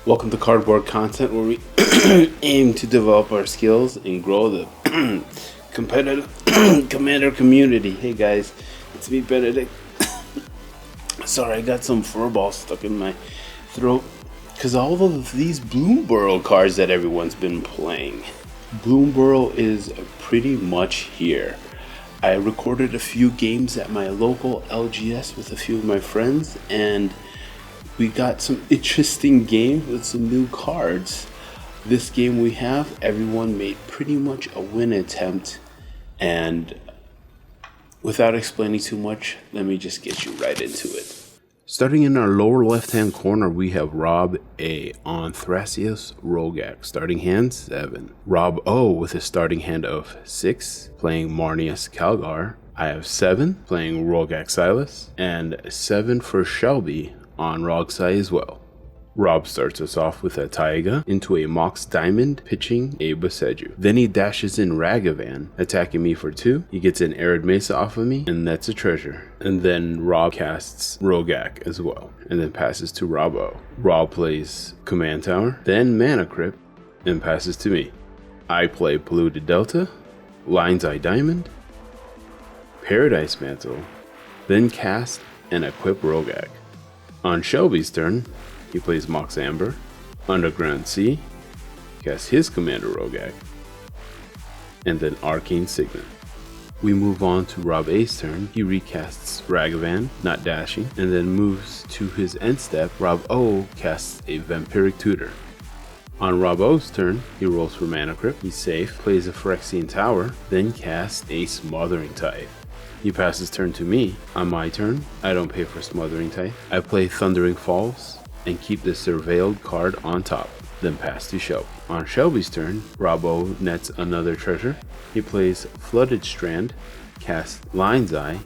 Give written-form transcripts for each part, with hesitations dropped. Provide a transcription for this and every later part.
Welcome to Cardboard Content, where we aim to develop our skills and grow the competitive Commander community. Hey guys, it's me, Benedict. Sorry, I got some furball stuck in my throat because all of these Bloomburrow cards that everyone's been playing. Bloomburrow is pretty much here. I recorded a few games at my local LGS with a few of my friends, and we got some interesting games with some new cards. This game we have, everyone made pretty much a win attempt, and without explaining too much, let me just get you right into it. Starting in our lower left-hand corner, we have Rob A on Thrasios-Rograkh, starting hand 7. Rob O with a starting hand of 6, playing Marneus Calgar. I have 7, playing Rograkh Silas, and 7 for Shelby on Rogsai as well. Rob starts us off with a Taiga into a Mox Diamond, pitching a Boseiju. Then he dashes in Ragavan, attacking me for 2. He gets an Arid Mesa off of me, and that's a treasure. And then Rob casts Rograkh as well, and then passes to Rob O. Rob plays Command Tower, then Mana Crypt, and passes to me. I play Polluted Delta, Lion's Eye Diamond, Paradise Mantle, then cast and equip Rograkh. On Shelby's turn, he plays Mox Amber, Underground Sea, casts his Commander Rograkh, and then Arcane Signet. We move on to Rob A's turn. He recasts Ragavan, not dashing, and then moves to his end step. Rob O casts a Vampiric Tutor. On Rob O's turn, he rolls for Mana Crypt. He's safe, plays a Phyrexian Tower, then casts a Smothering Tithe. He passes turn to me. On my turn, I don't pay for Smothering Tithe. I play Thundering Falls and keep the Surveilled card on top, then pass to Shelby. On Shelby's turn, Robbo nets another treasure. He plays Flooded Strand, casts Lion's Eye,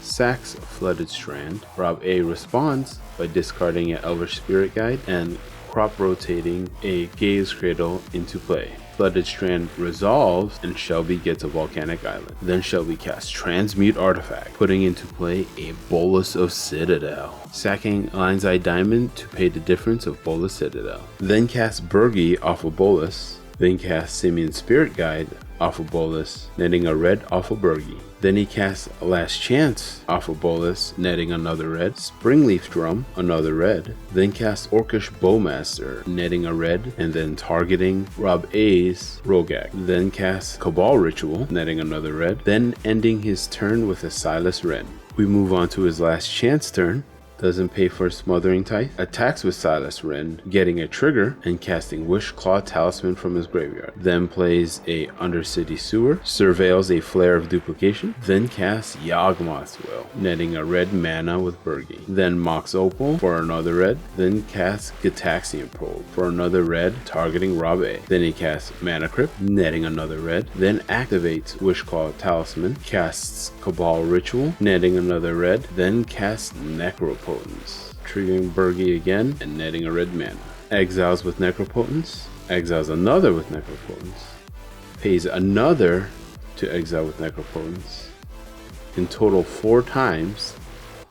sacks Flooded Strand. Rob A responds by discarding an Elvish Spirit Guide and crop rotating a Gaze Cradle into play. Flooded Strand resolves, and Shelby gets a Volcanic Island. Then Shelby casts Transmute Artifact, putting into play a Bolus of Citadel, sacking Lion's Eye Diamond to pay the difference of Bolus Citadel. Then casts Burgi off of Bolus. Then casts Simian Spirit Guide off of Bolus, netting a red off of Burgi. Then he casts Last Chance off of Bolus, netting another red. Springleaf Drum, another red. Then casts Orcish Bowmaster, netting a red, and then targeting Rob A's Rograkh. Then casts Cabal Ritual, netting another red. Then ending his turn with a Silas-Rograkh. We move on to his Last Chance turn. Doesn't pay for Smothering Tithe, attacks with Silas-Rograkh, getting a trigger and casting Wishclaw Talisman from his graveyard. Then plays a Undercity Sewer, surveils a Flare of Duplication, then casts Yawgmoth's Will, netting a red mana with Burgi. Then Mox Opal for another red, then casts Gitaxian Probe for another red, targeting Rob A. Then he casts Mana Crypt, netting another red, then activates Wishclaw Talisman, casts Cabal Ritual, netting another red, then casts Necropotence, triggering Burgi again and netting a red mana. Exiles with Necropotence, exiles another with Necropotence, pays another to exile with Necropotence, in total 4 times,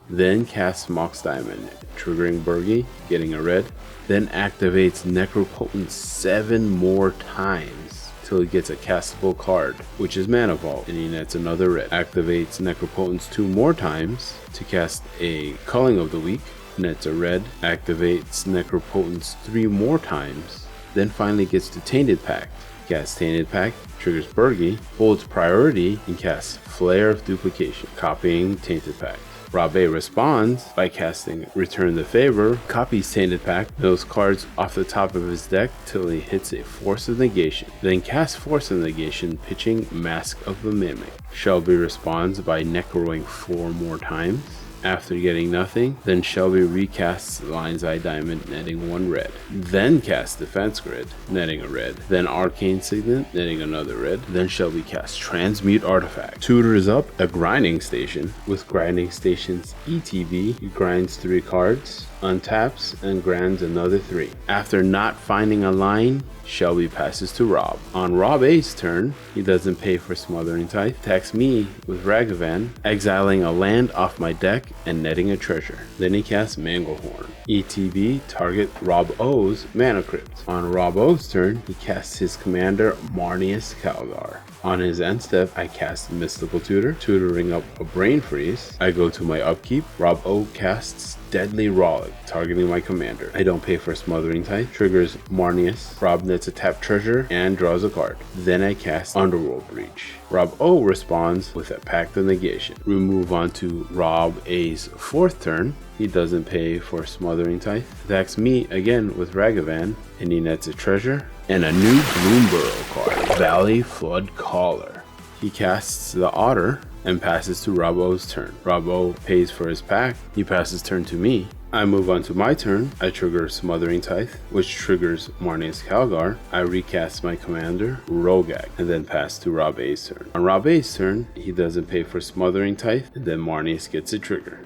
then casts Mox Diamond, triggering Burgi, getting a red, then activates Necropotence 7 more times till he gets a castable card, which is Mana Vault, and he nets another red. Activates Necropotence 2 more times to cast a Culling of the Weak, nets a red. Activates Necropotence 3 more times, then finally gets to Tainted Pact. Casts Tainted Pact, triggers Burgi, holds priority, and casts Flare of Duplication, copying Tainted Pact. Rob A responds by casting Return the Favor, copies Tainted Pact, mills cards off the top of his deck till he hits a Force of Negation, then casts Force of Negation, pitching Mask of the Mimic. Shelby responds by necroing 4 more times. After getting nothing, then Shelby recasts Lion's Eye Diamond, netting 1 red. Then casts Defense Grid, netting a red. Then Arcane Signet, netting another red. Then Shelby casts Transmute Artifact. Tutors up a Grinding Station. With Grinding Station's ETB, he grinds 3 cards. untaps and grants another 3. After not finding a line, Shelby passes to Rob. On Rob A's turn, he doesn't pay for Smothering Tithe, attacks me with Ragavan, exiling a land off my deck and netting a treasure. Then he casts Manglehorn. ETB, target Rob O's Mana Crypt. On Rob O's turn, he casts his commander Marneus Calgar. On his end step, I cast Mystical Tutor, tutoring up a Brain Freeze. I go to my upkeep. Rob O casts Deadly Rollick, targeting my commander. I don't pay for Smothering Tithe, triggers Marneus. Rob nets a tap treasure and draws a card. Then I cast Underworld Breach. Rob O responds with a Pact of Negation. We move on to Rob A's 4th turn. He doesn't pay for Smothering Tithe, attacks me again with Ragavan, and he nets a treasure and a new Bloomburrow card, Valley Flood Caller. He casts the Otter and passes to Rob O's turn. Rob O pays for his pack, he passes turn to me. I move on to my turn. I trigger Smothering Tithe, which triggers Marneus Calgar. I recast my commander, Rograkh, and then pass to Rob A's turn. On Rob A's turn, he doesn't pay for Smothering Tithe, and then Marneus gets a trigger.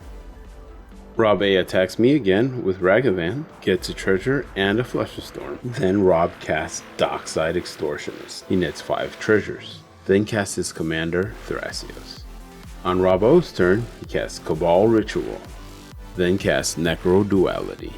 Rob A attacks me again with Ragavan, gets a treasure and a Flusterstorm. Then Rob casts Dockside Extortionist. He nets 5 treasures. Then casts his commander, Thrasios. On Rob O's turn, he casts Cabal Ritual. Then casts Necro Duality.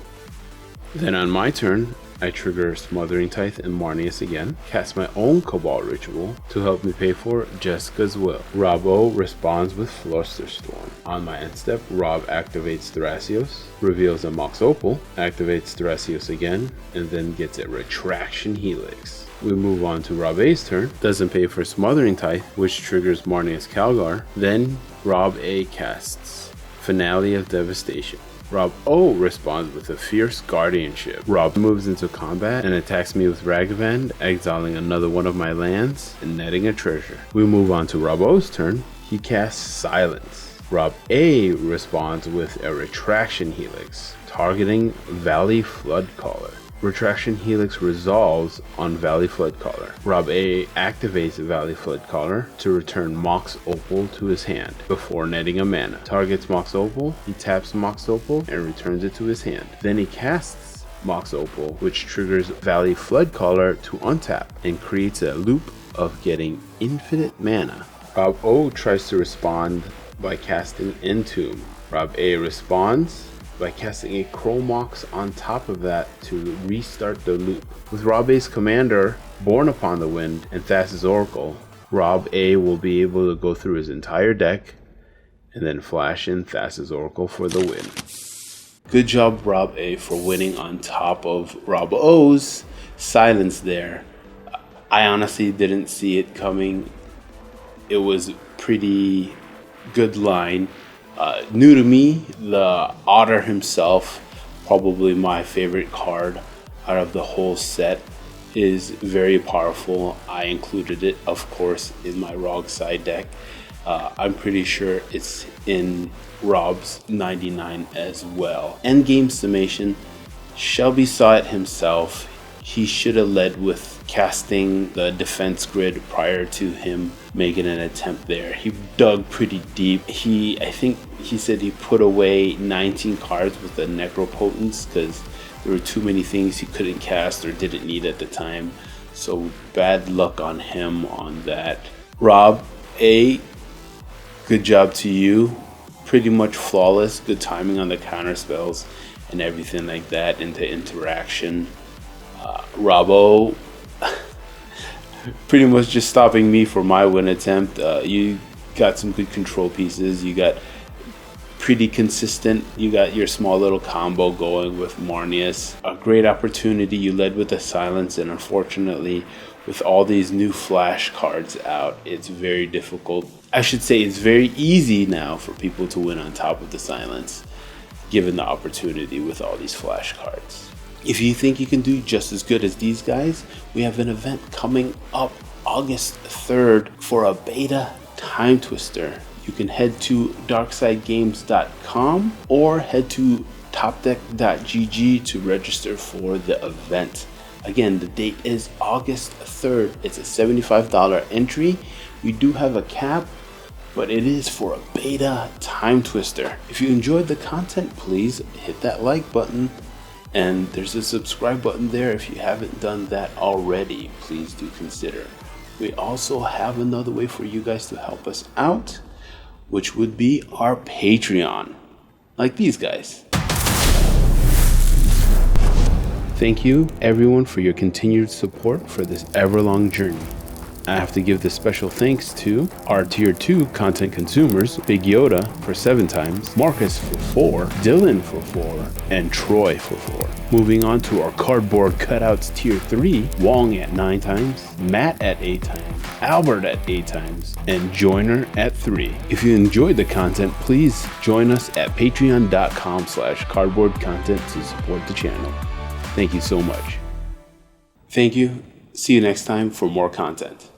Then on my turn, I trigger Smothering Tithe and Marneus again, cast my own Cabal Ritual to help me pay for Jessica's Will. Rob O responds with Flusterstorm. On my end step, Rob activates Thrasios, reveals a Mox Opal, activates Thrasios again, and then gets a Retraction Helix. We move on to Rob A's turn, doesn't pay for Smothering Tithe, which triggers Marneus Calgar. Then Rob A casts Finale of Devastation. Rob O responds with a Fierce Guardianship. Rob moves into combat and attacks me with Ragavan, exiling another one of my lands and netting a treasure. We move on to Rob O's turn. He casts Silence. Rob A responds with a Retraction Helix, targeting Valley Flood Caller. Retraction Helix resolves on Valley Flood Caller. Rob A activates Valley Flood Caller to return Mox Opal to his hand before netting a mana. Targets Mox Opal, he taps Mox Opal and returns it to his hand. Then he casts Mox Opal, which triggers Valley Flood Caller to untap and creates a loop of getting infinite mana. Rob O tries to respond by casting Entomb. Rob A responds by casting a Chromox on top of that to restart the loop. With Rob A's commander, Born Upon the Wind, and Thassa's Oracle, Rob A will be able to go through his entire deck and then flash in Thassa's Oracle for the win. Good job, Rob A, for winning on top of Rob O's Silence there. I honestly didn't see it coming. It was pretty good line. New to me, the Otter himself, probably my favorite card out of the whole set, is very powerful. I included it, of course, in my ROG side deck. I'm pretty sure it's in Rob's 99 as well. Endgame summation, Shelby saw it himself. He should have led with casting the defense grid prior to him making an attempt there. He dug pretty deep. I think he said he put away 19 cards with the Necropotence because there were too many things he couldn't cast or didn't need at the time. So bad luck on him on that. Rob A, good job to you. Pretty much flawless. Good timing on the counter spells and everything like that into interaction. Rob O, pretty much just stopping me for my win attempt. You got some good control pieces. You got pretty consistent. You got your small little combo going with Marneus. A great opportunity. You led with the Silence, and unfortunately, with all these new flash cards out, it's very difficult. I should say it's very easy now for people to win on top of the Silence, given the opportunity with all these flash cards. If you think you can do just as good as these guys, we have an event coming up August 3rd for a beta time twister. You can head to darksidegames.com or head to topdeck.gg to register for the event. Again, the date is August 3rd. It's a $75 entry. We do have a cap but it is for a beta time twister. If you enjoyed the content, please hit that like button, and there's a subscribe button there. If you haven't done that already, please do consider. We also have another way for you guys to help us out, which would be our Patreon, like these guys. Thank you everyone for your continued support for this ever-long journey. I have to give the special thanks to our tier 2 content consumers, Big Yoda for 7 times, Marcus for 4, Dylan for 4, and Troy for 4. Moving on to our cardboard cutouts tier 3, Wong at 9 times, Matt at 8 times, Albert at 8 times, and Joiner at 3. If you enjoyed the content, please join us at patreon.com/cardboardcontent to support the channel. Thank you so much. Thank you. See you next time for more content.